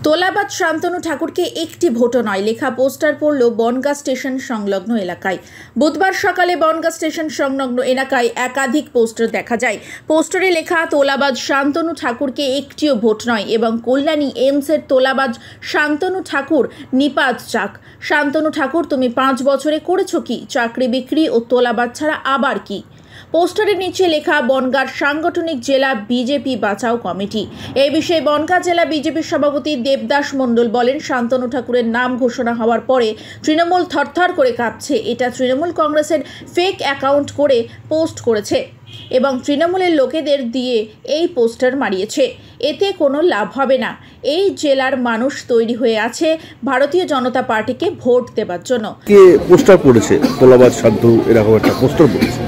তোলাবাজ শান্তনু ঠাকুরকে একটি ভোটও নয় লেখা পোস্টার পড়ল বনগাঁ স্টেশন সংলগ্ন এলাকায়। বুধবার সকালে বনগাঁ স্টেশন সংলগ্ন এলাকায় একাধিক পোস্টার দেখা যায়। পোস্টারে লেখা তোলাবাজ শান্তনু ঠাকুরকে একটিও ভোট নয় এবং কল্যাণী এমসের তোলাবাজ শান্তনু ঠাকুর নিপাত চাক। শান্তনু ঠাকুর, তুমি 5 বছরে করেছো কি? চাকরি বিক্রি ও তোলাবাজ ছাড়া আবার কি? পোস্টারের নিচে লেখা বনগাঁর সাংগঠনিক জেলা বিজেপি বাঁচাও কমিটি। এই বিষয়ে বনগাঁ জেলা বিজেপির সভাপতি দেবদাস মণ্ডল বলেন, শান্তনু ঠাকুরের নাম ঘোষণা হওয়ার পরে তৃণমূল থরথর করে কাঁপছে। এটা তৃণমূল কংগ্রেসের ফেক অ্যাকাউন্ট করে পোস্ট করেছে এবং তৃণমূলের লোকেদের দিয়ে এই পোস্টার মারিয়েছে। এতে কোনো লাভ হবে না। এই জেলার মানুষ তৈরি হয়ে আছে ভারতীয় জনতা পার্টিকে ভোট দেবার জন্য। কে পোস্টার করেছে? তোলাবাজ শান্তনু এরকম একটা পোস্টার করেছে।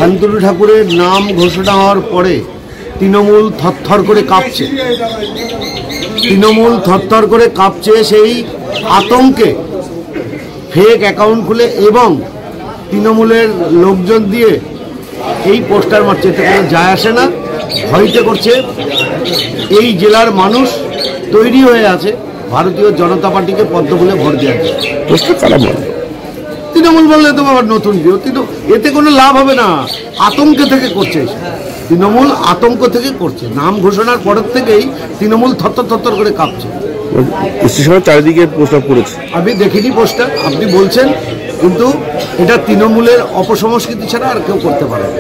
শান্তনু ঠাকুরের নাম ঘোষণা হওয়ার পরে তৃণমূল থরথর করে কাঁপছে। তৃণমূল থরথর করে কাঁপছে সেই আতঙ্কে ফেক অ্যাকাউন্ট খুলে এবং তৃণমূলের লোকজন দিয়ে এই পোস্টার মারছে। এতে কোনো যায় আসে না, ভয়তে করছে। এই জেলার মানুষ তৈরি হয়ে আছে ভারতীয় জনতা পার্টিকে পদ্মফুলে ভোট দেওয়ার জন্য। পোস্টার কারা বলে? তৃণমূল বললে তো আবার নতুন কেউ, কিন্তু এতে কোনো লাভ হবে না। আতঙ্ক থেকে করছে, তৃণমূল আতঙ্ক থেকে করছে। নাম ঘোষণার পরের থেকেই তৃণমূল থরথর করে কাঁপছে। চারিদিকে পোস্টার করেছে। আমি দেখিনি পোস্টার, আপনি বলছেন, কিন্তু এটা তৃণমূলের অপসংস্কৃতি ছাড়া আর কেউ করতে পারে না।